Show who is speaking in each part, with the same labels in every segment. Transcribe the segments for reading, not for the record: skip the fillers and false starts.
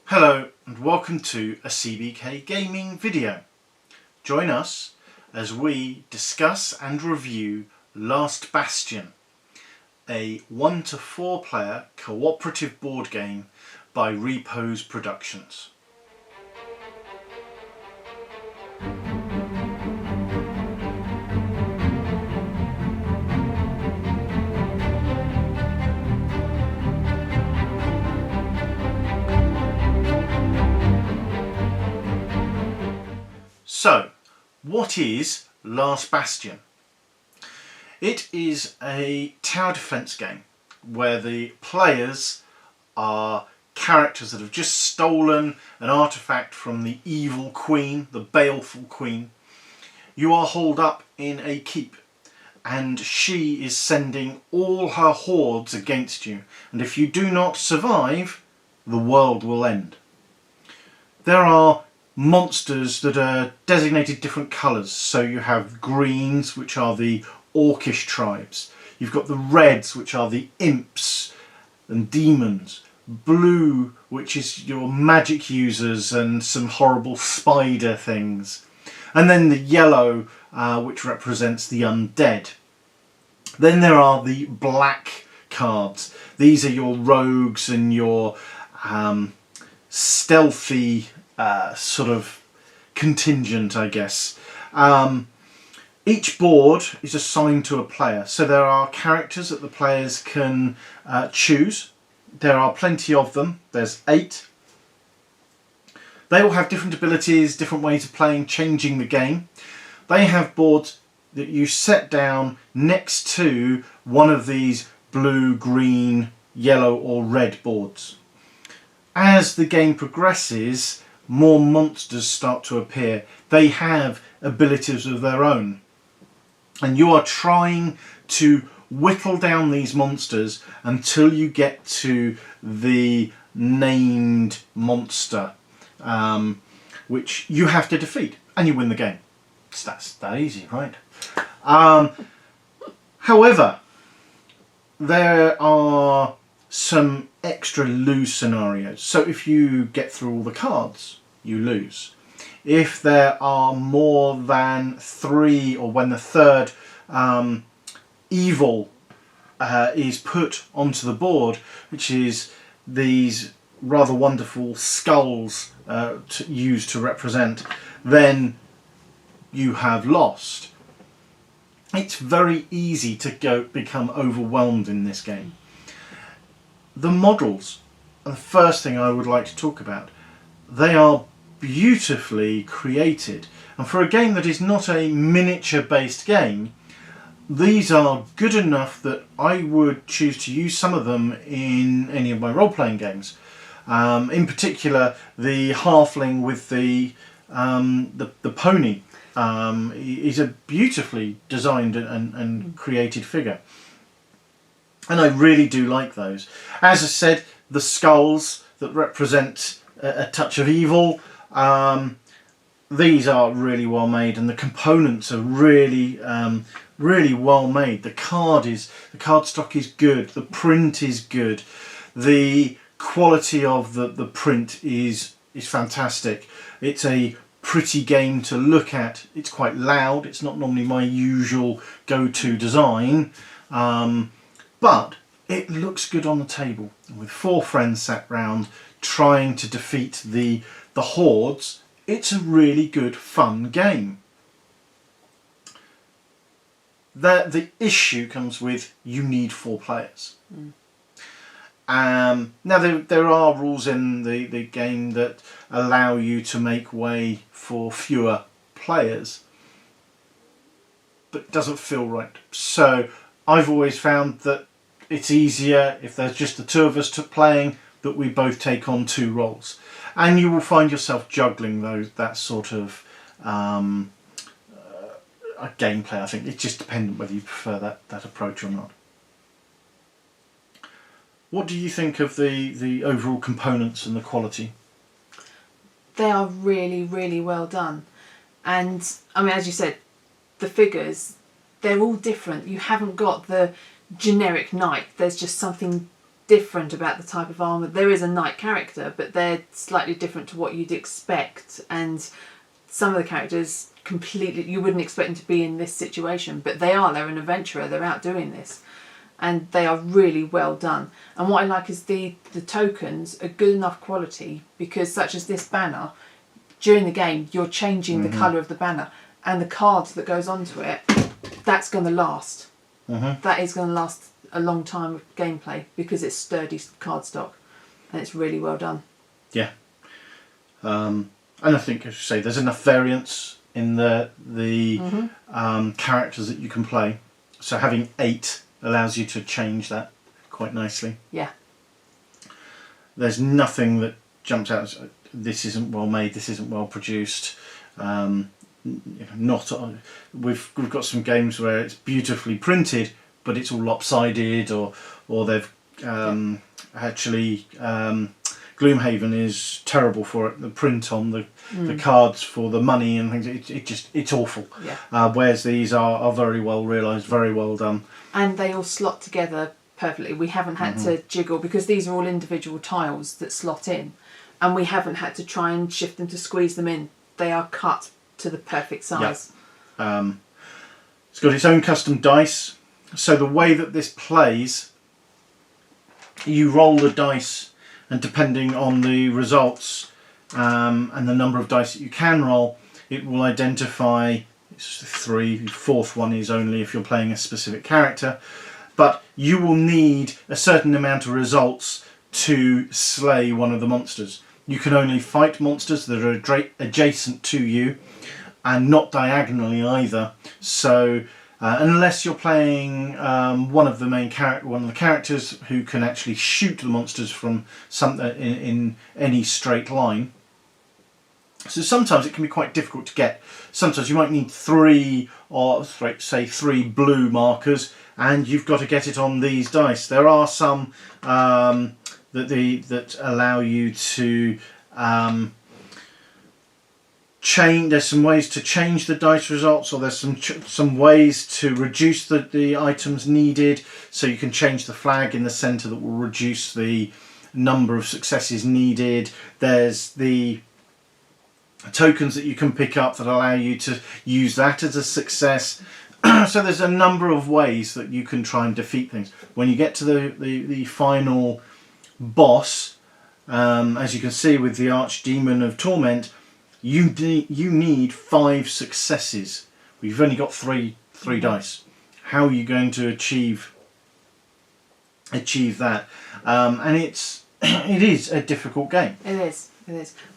Speaker 1: Hello and welcome to a CBK gaming video. Join us as we discuss and review Last Bastion, a 1 to 4 player cooperative board game by Repos Productions. So, what is Last Bastion? It is a tower defence game where the players are characters that have just stolen an artefact from the evil queen, the baleful queen. You are holed up in a keep and she is sending all her hordes against you, and if you do not survive, the world will end. There are monsters that are designated different colours. So you have greens, which are the orcish tribes. You've got the reds, which are the imps and demons. Blue, which is your magic users and some horrible spider things. And then the yellow, which represents the undead. Then there are the black cards. These are your rogues and your stealthy sort of contingent, I guess. Each board is assigned to a player, so there are characters that the players can choose. There are plenty of them. There's 8. They all have different abilities, different ways of playing, changing the game. They have boards that you set down next to one of these blue, green, yellow or red boards. As the game progresses, more monsters start to appear. They have abilities of their own, and you are trying to whittle down these monsters until you get to the named monster, which you have to defeat, and you win the game. So that's that easy, right? However, there are some extra lose scenarios. So if you get through all the cards, you lose. If there are more than 3, or when the third evil is put onto the board, which is these rather wonderful skulls used to represent, then you have lost. It's very easy to become overwhelmed in this game. The models are the first thing I would like to talk about. They are beautifully created, and for a game that is not a miniature based game, these are good enough that I would choose to use some of them in any of my role-playing games. In particular, the halfling with the pony is a beautifully designed and created figure. And I really do like those. As I said, the skulls that represent a touch of evil, these are really well made, and the components are really really well made. The card stock is good, the print is good, the quality of the print is fantastic. It's a pretty game to look at. It's quite loud. It's not normally my usual go-to design. But it looks good on the table. With 4 friends sat round trying to defeat the hordes, it's a really good, fun game. The issue comes with you need 4 players. Now there are rules in the game that allow you to make way for fewer players, but it doesn't feel right. So I've always found that it's easier if there's just the 2 of us playing, that we both take on 2 roles, and you will find yourself juggling that sort of gameplay. I think it's just dependent whether you prefer that approach or not. What do you think of the overall components and the quality?
Speaker 2: They are really, really well done, and I mean, as you said, the figures, they're all different. You haven't got the generic knight. There's just something different about the type of armour. There is a knight character, but they're slightly different to what you'd expect, and some of the characters completely, you wouldn't expect them to be in this situation, but they're an adventurer, they're out doing this, and they are really well done. And what I like is the tokens are good enough quality, because such as this banner, during the game you're changing the colour of the banner, and the cards that goes onto it, that's going to last. That is going to last a long time of gameplay, because it's sturdy cardstock and it's really well done.
Speaker 1: Yeah. And I think, as you say, there's enough variance in the characters that you can play. So having 8 allows you to change that quite nicely.
Speaker 2: Yeah.
Speaker 1: There's nothing that jumps out as this isn't well made, this isn't well produced. We've got some games where it's beautifully printed, but it's all lopsided, or they've actually Gloomhaven is terrible for it. The print on the cards for the money and things, it's awful.
Speaker 2: Yeah.
Speaker 1: Whereas these are very well realised, very well done,
Speaker 2: and they all slot together perfectly. We haven't had to jiggle, because these are all individual tiles that slot in, and we haven't had to try and shift them to squeeze them in. They are cut to the perfect size.
Speaker 1: Yep. It's got its own custom dice, so the way that this plays, you roll the dice, and depending on the results and the number of dice that you can roll, it will identify, it's 3, the 4th one is only if you're playing a specific character, but you will need a certain amount of results to slay one of the monsters. You can only fight monsters that are adjacent to you, and not diagonally either. So unless you're playing one of the characters who can actually shoot the monsters from in any straight line. So sometimes it can be quite difficult to get. Sometimes you might need 3 or say 3 blue markers, and you've got to get it on these dice. There are some that allow you to change. There's some ways to change the dice results, or there's some ways to reduce the items needed. So you can change the flag in the centre that will reduce the number of successes needed. There's the tokens that you can pick up that allow you to use that as a success. So there's a number of ways that you can try and defeat things. When you get to the final boss, as you can see with the Archdemon of Torment, you need 5 successes. We've only got 3 dice. How are you going to achieve that? And it is a difficult game.
Speaker 2: It is.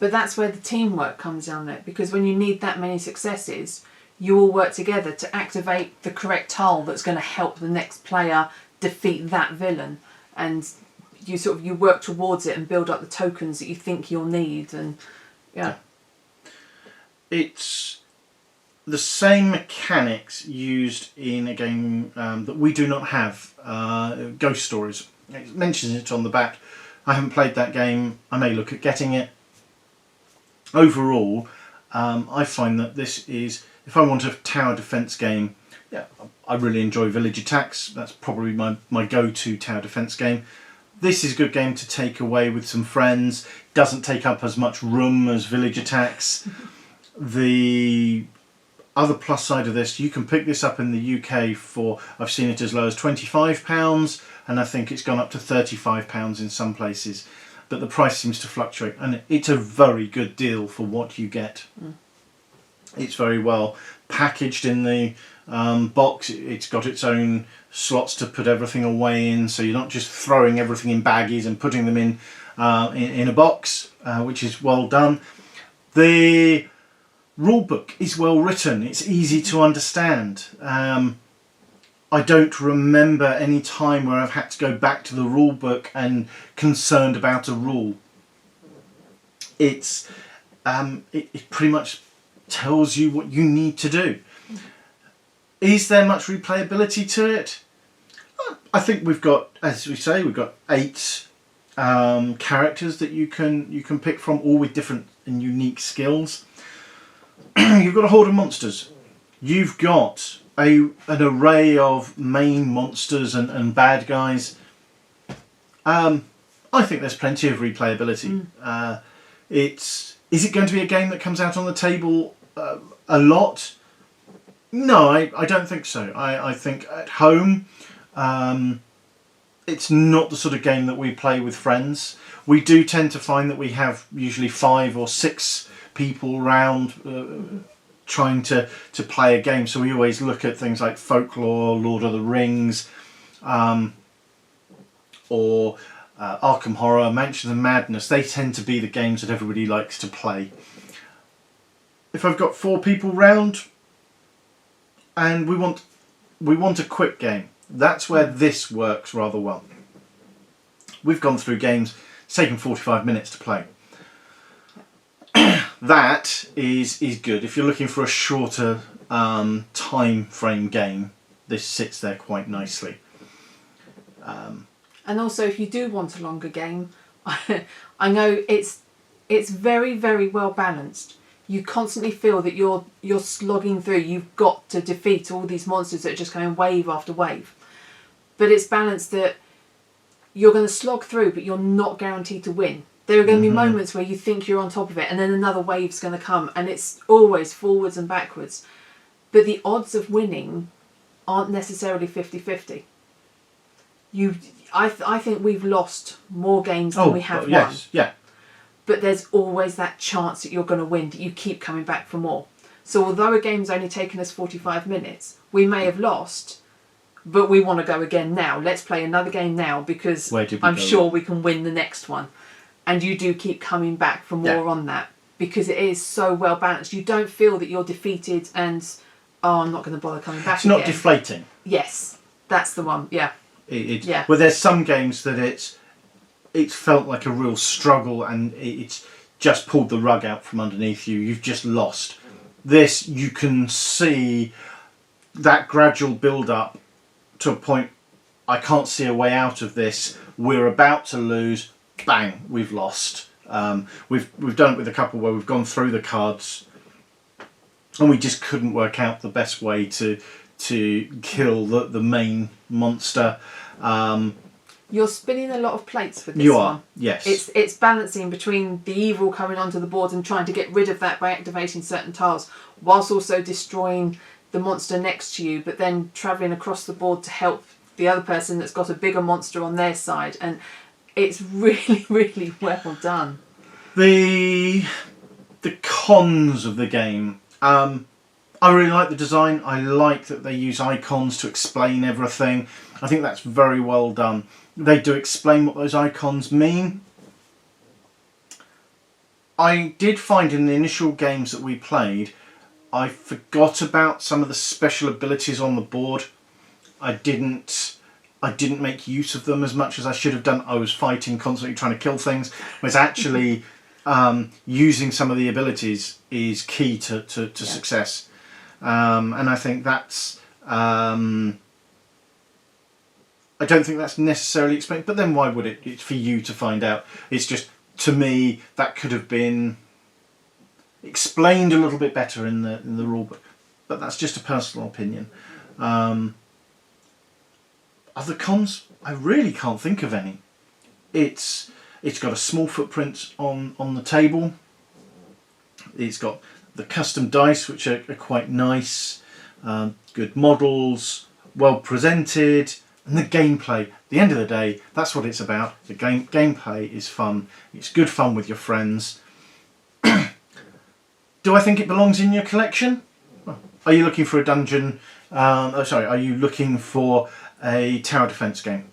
Speaker 2: But that's where the teamwork comes down there, because when you need that many successes, you all work together to activate the correct tile that's going to help the next player defeat that villain, and you work towards it and build up the tokens that you think you'll need. And
Speaker 1: it's the same mechanics used in a game that we do not have, Ghost Stories. It mentions it on the back. I haven't played that game. I may look at getting it. Overall, I find that this is, if I want a tower defence game, I really enjoy Village Attacks. That's probably my go-to tower defence game. This is a good game to take away with some friends. Doesn't take up as much room as Village Attacks. The other plus side of this, you can pick this up in the UK for, I've seen it as low as £25, and I think it's gone up to £35 in some places. But the price seems to fluctuate, and it's a very good deal for what you get. It's very well packaged in the box. It's got its own slots to put everything away in, so you're not just throwing everything in baggies and putting them in a box, which is well done. The rulebook is well written. It's easy to understand. I don't remember any time where I've had to go back to the rulebook and concerned about a rule. It pretty much tells you what you need to do. Is there much replayability to it? I think we've got, as we say, we've got 8 characters that you can pick from, all with different and unique skills. You've got a horde of monsters. You've got an array of main monsters and bad guys. I think there's plenty of replayability. Is it going to be a game that comes out on the table a lot? No, I don't think so. I think at home, it's not the sort of game that we play with friends. We do tend to find that we have usually 5 or 6 people round trying to play a game. So we always look at things like Folklore, Lord of the Rings, or Arkham Horror, Mansions of Madness. They tend to be the games that everybody likes to play. If I've got 4 people round and we want a quick game, that's where this works rather well. We've gone through games, it's taken 45 minutes to play. That is good. If you're looking for a shorter time frame game, this sits there quite nicely.
Speaker 2: And also, if you do want a longer game, I know it's very, very well balanced. You constantly feel that you're slogging through. You've got to defeat all these monsters that are just going wave after wave. But it's balanced that you're going to slog through, but you're not guaranteed to win. There are going to be moments where you think you're on top of it, and then another wave's going to come, and it's always forwards and backwards. But the odds of winning aren't necessarily 50-50. I think we've lost more games than we have won.
Speaker 1: Yes, yeah.
Speaker 2: But there's always that chance that you're going to win, that you keep coming back for more. So although a game's only taken us 45 minutes, we may have lost, but we want to go again now. Let's play another game now because I'm sure we can win the next one. And you do keep coming back for more on that because it is so well balanced. You don't feel that you're defeated and, I'm not going to bother coming back again.
Speaker 1: It's not deflating.
Speaker 2: Yes, that's the one, yeah.
Speaker 1: Well, there's some games that it's felt like a real struggle and it's just pulled the rug out from underneath you. You've just lost. This, you can see that gradual build up to a point, I can't see a way out of this. We're about to lose. Bang, we've lost. We've done it with a couple where we've gone through the cards and we just couldn't work out the best way to kill the main monster.
Speaker 2: You're spinning a lot of plates with this one.
Speaker 1: You are, yes.
Speaker 2: It's balancing between the evil coming onto the board and trying to get rid of that by activating certain tiles, whilst also destroying the monster next to you, but then travelling across the board to help the other person that's got a bigger monster on their side. And it's really, really well done. The cons of the game. I really like the design. I like that they use icons to explain everything. I think that's very well done. They do explain what those icons mean. I did find in the initial games that we played, I forgot about some of the special abilities on the board. I didn't make use of them as much as I should have done. I was fighting, constantly trying to kill things. Whereas actually using some of the abilities is key to success. And I think that's... I don't think that's necessarily explained, but then why would it? It's for you to find out. It's just, to me, that could have been explained a little bit better in the rule book. But that's just a personal opinion. Other cons, I really can't think of any. It's got a small footprint on the table. It's got the custom dice, which are quite nice. Good models, well presented, and the gameplay. At the end of the day, that's what it's about. The gameplay is fun. It's good fun with your friends. Do I think it belongs in your collection? Well, are you looking for a dungeon? Are you looking for a tower defense game?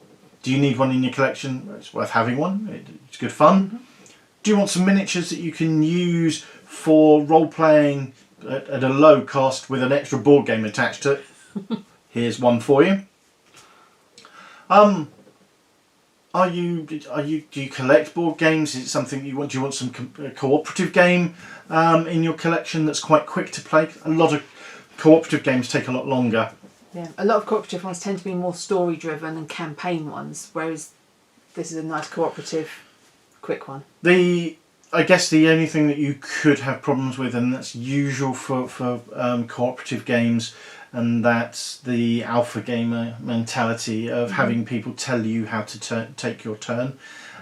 Speaker 2: Do you need one in your collection? It's worth having one. It's good fun. Do you want some miniatures that you can use for role playing at a low cost with an extra board game attached to it? Here's one for you. Do you collect board games? Is it something you want? Do you want some cooperative game in your collection that's quite quick to play? A lot of cooperative games take a lot longer. Yeah, a lot of cooperative ones tend to be more story driven and campaign ones, whereas this is a nice cooperative, quick one.
Speaker 1: I guess the only thing that you could have problems with, and that's usual for cooperative games, and that's the alpha gamer mentality of having people tell you how to take your turn.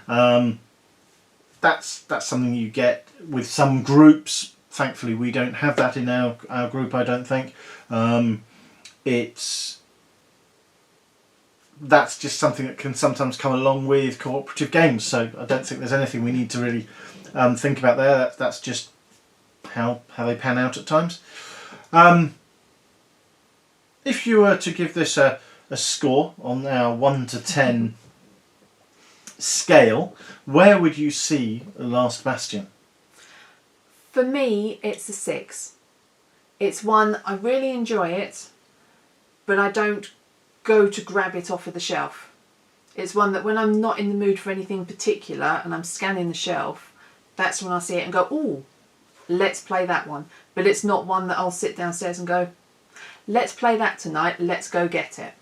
Speaker 1: That's something you get with some groups. Thankfully, we don't have that in our group, I don't think. That's just something that can sometimes come along with cooperative games, so I don't think there's anything we need to really think about there. That's just how they pan out at times. If you were to give this a score on our 1 to 10 scale, where would you see Last Bastion?
Speaker 2: For me, it's a 6. It's one, I really enjoy it, but I don't go to grab it off of the shelf. It's one that when I'm not in the mood for anything particular and I'm scanning the shelf, that's when I see it and go, ooh, let's play that one. But it's not one that I'll sit downstairs and go, let's play that tonight, let's go get it.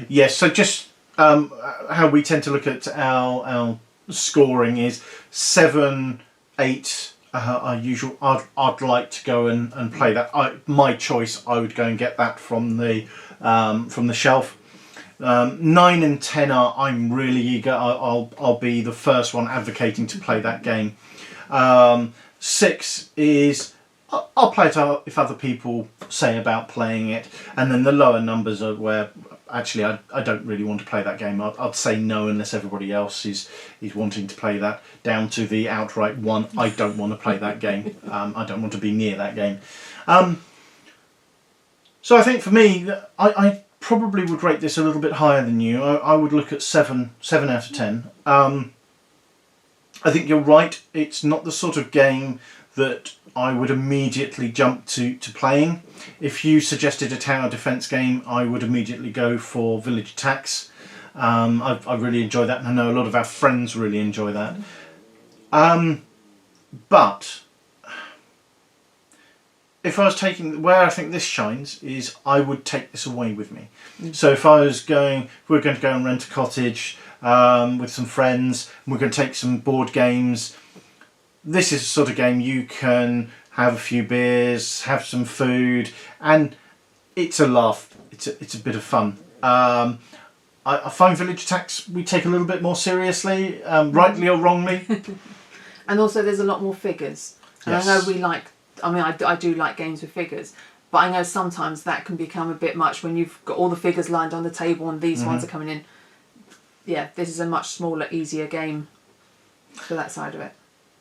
Speaker 1: Yes, so just how we tend to look at our scoring is 7, 8 our usual. I'd like to go and play that. My choice, I would go and get that from the shelf. 9 and 10 are I'm really eager. I'll be the first one advocating to play that game. 6 is I'll play it if other people say about playing it, and then the lower numbers are where actually I don't really want to play that game. I'd say no unless everybody else is wanting to play that, down to the outright 1. I don't want to play that game. I don't want to be near that game. So I think for me, I probably would rate this a little bit higher than you. I would look at 7 out of 10. I think you're right. It's not the sort of game that I would immediately jump to playing. If you suggested a tower defence game, I would immediately go for Village Attacks. I really enjoy that, and I know a lot of our friends really enjoy that. But if I was taking, where I think this shines is I would take this away with me. So if we're going to go and rent a cottage with some friends, and we're going to take some board games, this is the sort of game you can have a few beers, have some food, and it's a laugh. It's a bit of fun. I find Village Attacks we take a little bit more seriously, rightly or wrongly.
Speaker 2: And also there's a lot more figures. And yes. I know I do like games with figures, but I know sometimes that can become a bit much when you've got all the figures lined on the table and these ones are coming in. Yeah, this is a much smaller, easier game for that side of it.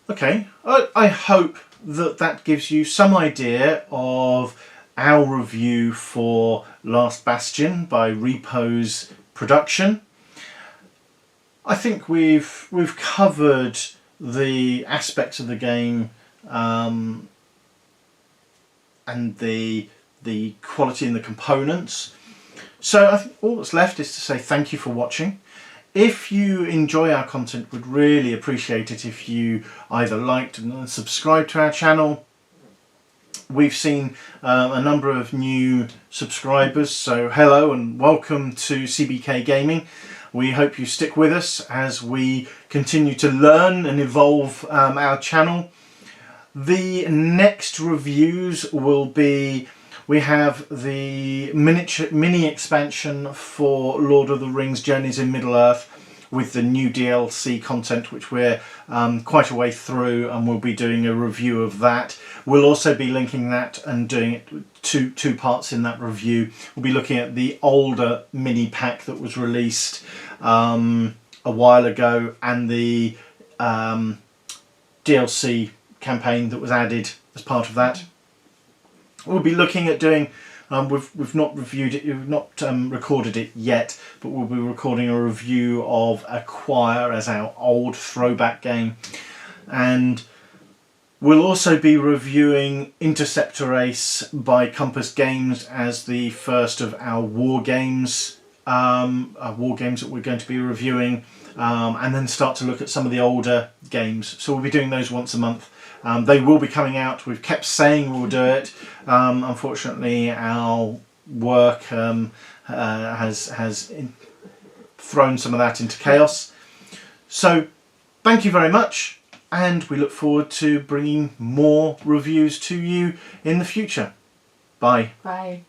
Speaker 2: Okay,
Speaker 1: I hope that gives you some idea of our review for Last Bastion by Repos Production. I think we've covered the aspects of the game and the quality and the components. So I think all that's left is to say thank you for watching. If you enjoy our content, we'd really appreciate it if you either liked and subscribed to our channel. We've seen a number of new subscribers, so hello and welcome to CBK Gaming. We hope you stick with us as we continue to learn and evolve our channel. The next reviews will be, we have the mini expansion for Lord of the Rings Journeys in Middle-earth with the new DLC content, which we're quite a way through, and we'll be doing a review of that. We'll also be linking that and doing it two parts in that review. We'll be looking at the older mini pack that was released a while ago and the DLC campaign that was added as part of that. We'll be looking at doing, we've not reviewed it, we've not recorded it yet, but we'll be recording a review of Acquire as our old throwback game, and we'll also be reviewing Interceptor Ace by Compass Games as the first of our war games that we're going to be reviewing, and then start to look at some of the older games. So we'll be doing those once a month. They will be coming out. We've kept saying we'll do it. Unfortunately, our work has thrown some of that into chaos. So thank you very much, and we look forward to bringing more reviews to you in the future. Bye.
Speaker 2: Bye.